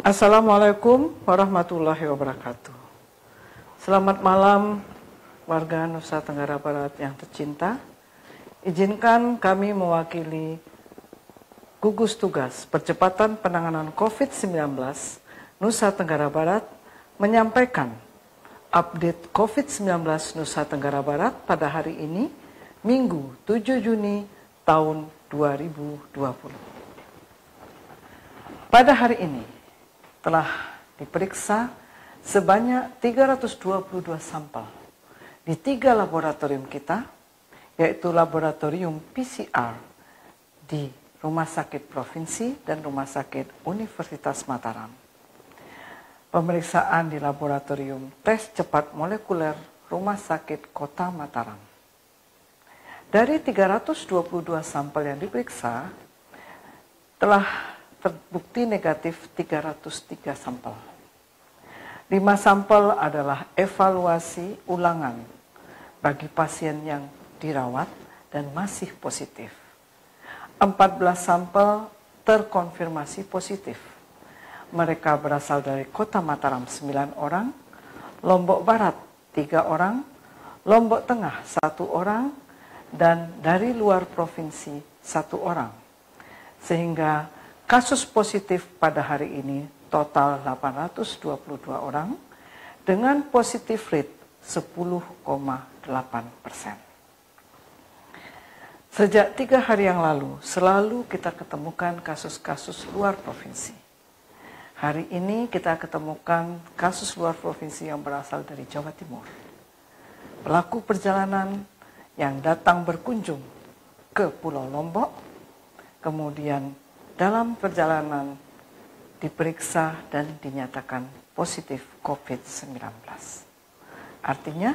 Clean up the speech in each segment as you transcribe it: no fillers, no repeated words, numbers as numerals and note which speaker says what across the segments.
Speaker 1: Assalamualaikum warahmatullahi wabarakatuh. Selamat malam warga Nusa Tenggara Barat yang tercinta. Izinkan kami mewakili gugus tugas percepatan penanganan COVID-19 Nusa Tenggara Barat menyampaikan update COVID-19 Nusa Tenggara Barat pada hari ini, Minggu 7 Juni tahun 2020. Pada hari ini telah diperiksa sebanyak 322 sampel di 3 laboratorium kita, yaitu laboratorium PCR di Rumah Sakit Provinsi dan Rumah Sakit Universitas Mataram. Pemeriksaan di laboratorium tes cepat molekuler Rumah Sakit Kota Mataram. Dari 322 sampel yang diperiksa, telah terbukti negatif 303 sampel. 5 sampel adalah evaluasi ulangan bagi pasien yang dirawat dan masih positif. 14 sampel terkonfirmasi positif. Mereka berasal dari Kota Mataram 9 orang, Lombok Barat 3 orang, Lombok Tengah 1 orang, dan dari luar provinsi 1 orang. Sehingga kasus positif pada hari ini total 822 orang dengan positif rate 10,8%. Sejak 3 hari yang lalu selalu kita ketemukan kasus-kasus luar provinsi. Hari ini kita ketemukan kasus luar provinsi yang berasal dari Jawa Timur. Pelaku perjalanan yang datang berkunjung ke Pulau Lombok, kemudian dalam perjalanan diperiksa dan dinyatakan positif COVID-19. Artinya,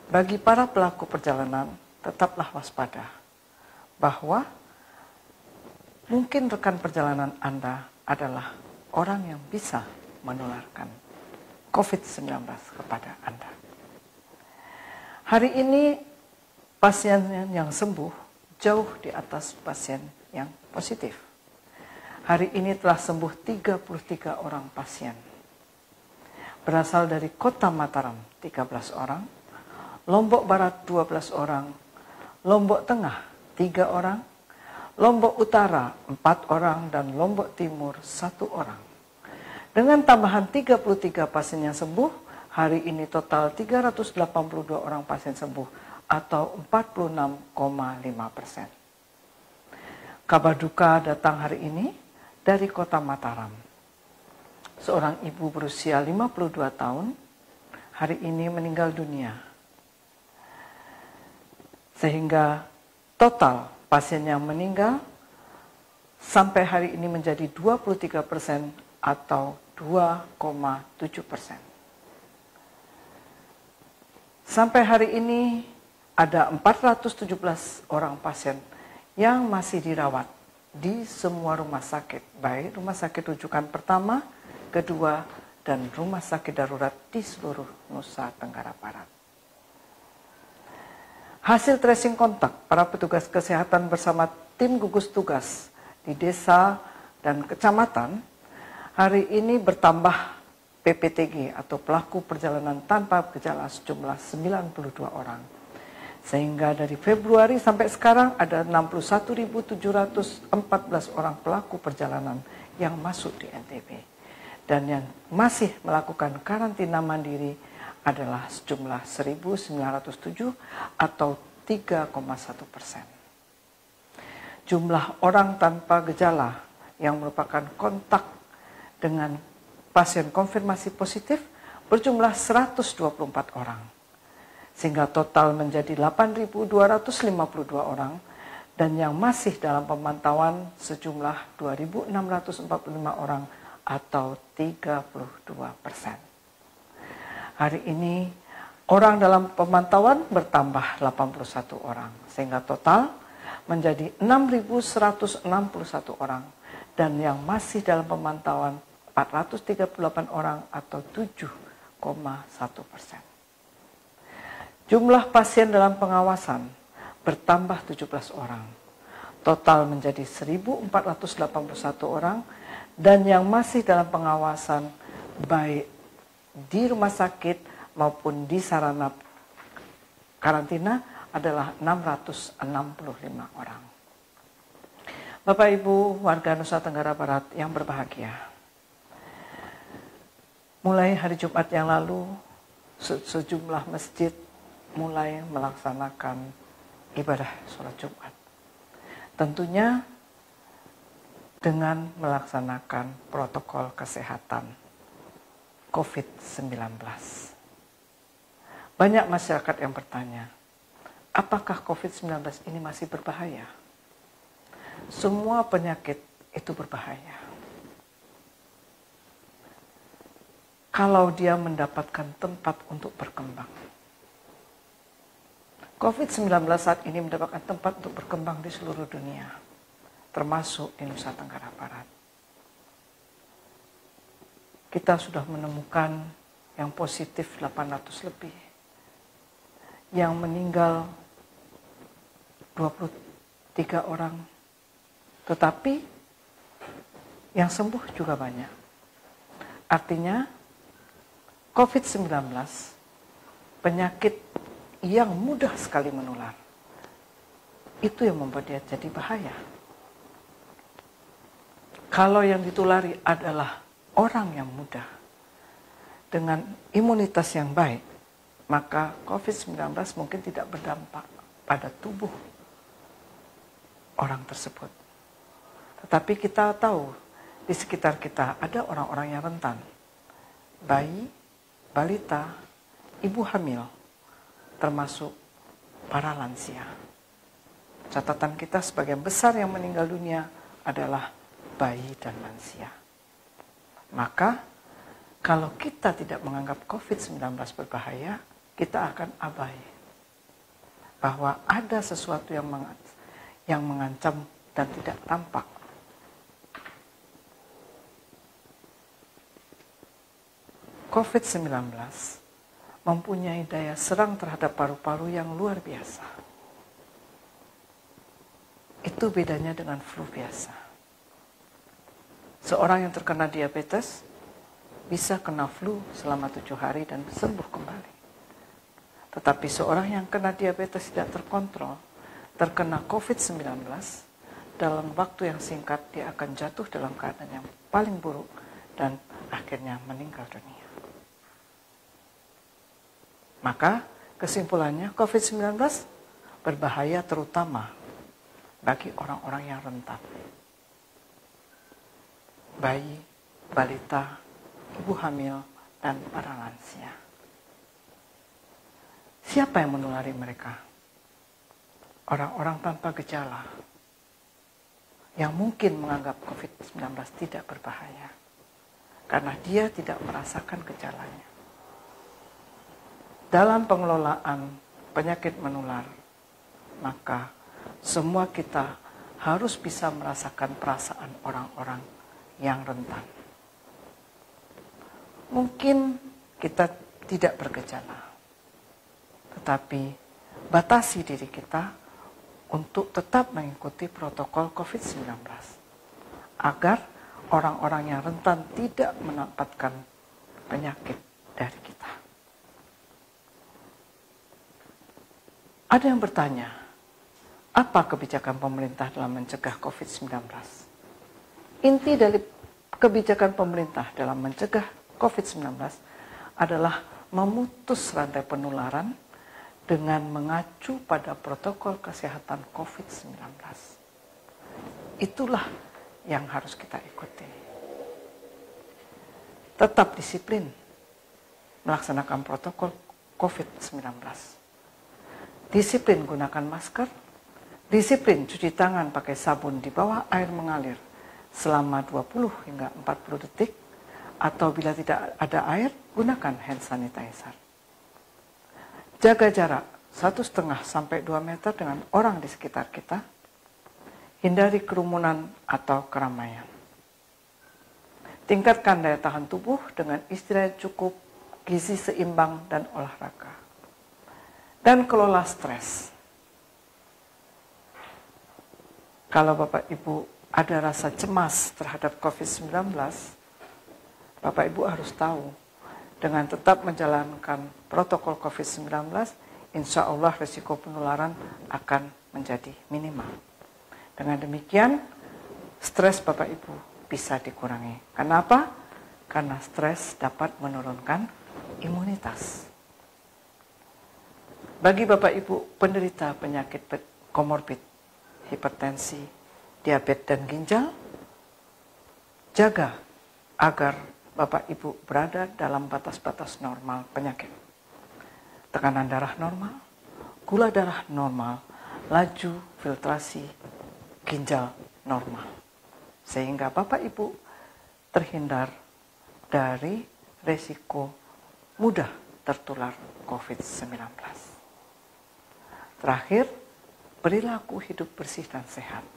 Speaker 1: bagi para pelaku perjalanan tetaplah waspada bahwa mungkin rekan perjalanan Anda adalah orang yang bisa menularkan COVID-19 kepada Anda. Hari ini pasien yang sembuh jauh di atas pasien yang positif. Hari ini telah sembuh 33 orang pasien. Berasal dari Kota Mataram 13 orang, Lombok Barat 12 orang, Lombok Tengah 3 orang, Lombok Utara 4 orang, dan Lombok Timur 1 orang. Dengan tambahan 33 pasien yang sembuh, hari ini total 382 orang pasien sembuh atau 46,5%. Kabar duka datang hari ini dari Kota Mataram. Seorang ibu berusia 52 tahun hari ini meninggal dunia. Sehingga total pasien yang meninggal sampai hari ini menjadi 23% atau 2,7%. Sampai hari ini ada 417 orang pasien yang masih dirawat di semua rumah sakit, baik rumah sakit rujukan pertama, kedua, dan rumah sakit darurat di seluruh Nusa Tenggara Barat. Hasil tracing kontak para petugas kesehatan bersama tim gugus tugas di desa dan kecamatan hari ini bertambah PPTG atau pelaku perjalanan tanpa gejala sejumlah 92 orang. Sehingga dari Februari sampai sekarang ada 61.714 orang pelaku perjalanan yang masuk di NTB. Dan yang masih melakukan karantina mandiri adalah sejumlah 1.907 atau 3,1%. Jumlah orang tanpa gejala yang merupakan kontak dengan pasien konfirmasi positif berjumlah 124 orang. Sehingga total menjadi 8.252 orang, dan yang masih dalam pemantauan sejumlah 2.645 orang atau 32%. Hari ini orang dalam pemantauan bertambah 81 orang, sehingga total menjadi 6.161 orang, dan yang masih dalam pemantauan 438 orang atau 7,1%. Jumlah pasien dalam pengawasan bertambah 17 orang. Total menjadi 1.481 orang dan yang masih dalam pengawasan baik di rumah sakit maupun di sarana karantina adalah 665 orang. Bapak Ibu warga Nusa Tenggara Barat yang berbahagia, mulai hari Jumat yang lalu sejumlah masjid mulai melaksanakan ibadah sholat Jumat. Tentunya dengan melaksanakan protokol kesehatan COVID-19. Banyak masyarakat yang bertanya, apakah COVID-19 ini masih berbahaya? Semua penyakit itu berbahaya. Kalau dia mendapatkan tempat untuk berkembang. COVID-19 saat ini mendapatkan tempat untuk berkembang di seluruh dunia, termasuk di Nusa Tenggara Barat. Kita sudah menemukan yang positif 800 lebih, yang meninggal 23 orang, tetapi yang sembuh juga banyak. Artinya COVID-19 penyakit yang mudah sekali menular. Itu yang membuat dia jadi bahaya. Kalau yang ditulari adalah orang yang muda dengan imunitas yang baik, maka COVID-19 mungkin tidak berdampak pada tubuh orang tersebut. Tetapi kita tahu di sekitar kita ada orang-orang yang rentan. Bayi, balita, ibu hamil, termasuk para lansia. Catatan kita sebagian besar yang meninggal dunia adalah bayi dan lansia. Maka kalau kita tidak menganggap COVID-19 berbahaya, kita akan abai bahwa ada sesuatu yang mengancam dan tidak tampak. COVID-19 mempunyai daya serang terhadap paru-paru yang luar biasa. Itu bedanya dengan flu biasa. Seorang yang terkena diabetes bisa kena flu selama 7 hari dan sembuh kembali. Tetapi seorang yang kena diabetes tidak terkontrol, terkena COVID-19, dalam waktu yang singkat dia akan jatuh dalam keadaan yang paling buruk dan akhirnya meninggal dunia. Maka kesimpulannya COVID-19 berbahaya terutama bagi orang-orang yang rentan. Bayi, balita, ibu hamil, dan para lansia. Siapa yang menulari mereka? Orang-orang tanpa gejala yang mungkin menganggap COVID-19 tidak berbahaya karena dia tidak merasakan gejalanya. Dalam pengelolaan penyakit menular, maka semua kita harus bisa merasakan perasaan orang-orang yang rentan. Mungkin kita tidak bergejala, tetapi batasi diri kita untuk tetap mengikuti protokol COVID-19 agar orang-orang yang rentan tidak mendapatkan penyakit dari kita. Ada yang bertanya, apa kebijakan pemerintah dalam mencegah COVID-19? Inti dari kebijakan pemerintah dalam mencegah COVID-19 adalah memutus rantai penularan dengan mengacu pada protokol kesehatan COVID-19. Itulah yang harus kita ikuti. Tetap disiplin melaksanakan protokol COVID-19. Disiplin gunakan masker, disiplin cuci tangan pakai sabun di bawah air mengalir selama 20 hingga 40 detik, atau bila tidak ada air, gunakan hand sanitizer. Jaga jarak 1,5 sampai 2 meter dengan orang di sekitar kita. Hindari kerumunan atau keramaian. Tingkatkan daya tahan tubuh dengan istirahat cukup, gizi seimbang, dan olahraga. Dan kelola stres. Kalau Bapak Ibu ada rasa cemas terhadap COVID-19, Bapak Ibu harus tahu, dengan tetap menjalankan protokol COVID-19, insya Allah risiko penularan akan menjadi minimal. Dengan demikian, stres Bapak Ibu bisa dikurangi. Kenapa? Karena stres dapat menurunkan imunitas. Bagi Bapak Ibu penderita penyakit komorbid, hipertensi, diabetes dan ginjal, jaga agar Bapak Ibu berada dalam batas-batas normal penyakit. Tekanan darah normal, gula darah normal, laju filtrasi ginjal normal. Sehingga Bapak Ibu terhindar dari resiko mudah tertular COVID-19. Terakhir, perilaku hidup bersih dan sehat.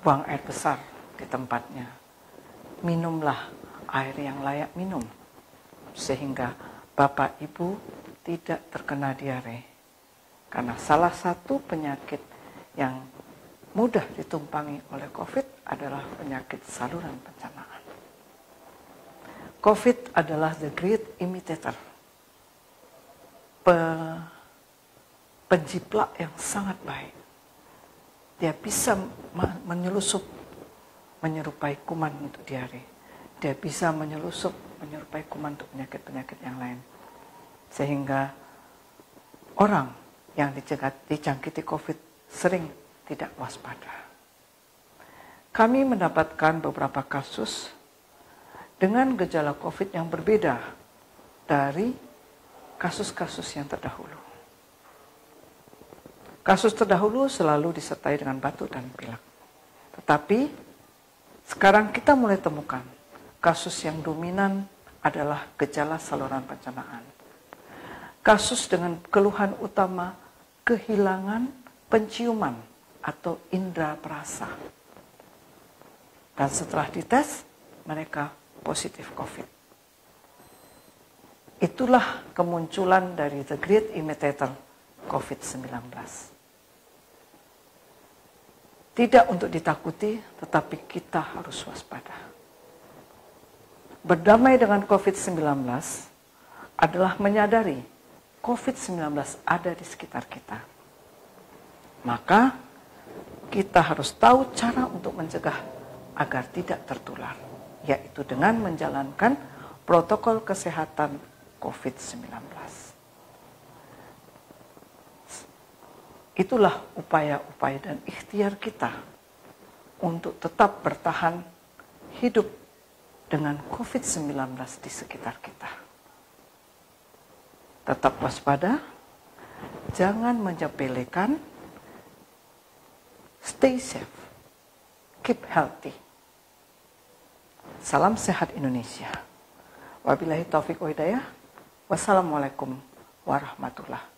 Speaker 1: Buang air besar di tempatnya. Minumlah air yang layak minum, sehingga Bapak Ibu tidak terkena diare. Karena salah satu penyakit yang mudah ditumpangi oleh COVID adalah penyakit saluran pencernaan. COVID adalah the great imitator, penjiplak yang sangat baik. Dia bisa menyelusup, menyerupai kuman untuk diare. Dia bisa menyelusup, menyerupai kuman untuk penyakit-penyakit yang lain. Sehingga orang yang dijangkiti COVID sering tidak waspada. Kami mendapatkan beberapa kasus dengan gejala COVID yang berbeda dari kasus-kasus yang terdahulu. Kasus terdahulu selalu disertai dengan batuk dan pilek. Tetapi sekarang kita mulai temukan kasus yang dominan adalah gejala saluran pencernaan. Kasus dengan keluhan utama kehilangan penciuman atau indera perasa. Dan setelah dites, mereka positif COVID. Itulah kemunculan dari the great imitator COVID-19. Tidak untuk ditakuti, tetapi kita harus waspada. Berdamai dengan COVID-19 adalah menyadari COVID-19 ada di sekitar kita. Maka kita harus tahu cara untuk mencegah agar tidak tertular, yaitu dengan menjalankan protokol kesehatan COVID-19. Itulah upaya-upaya dan ikhtiar kita untuk tetap bertahan hidup dengan COVID-19 di sekitar kita. Tetap waspada, jangan menyepelekan, stay safe, keep healthy. Salam sehat Indonesia. Wabillahi taufiq wa hidayah. Wassalamualaikum warahmatullahi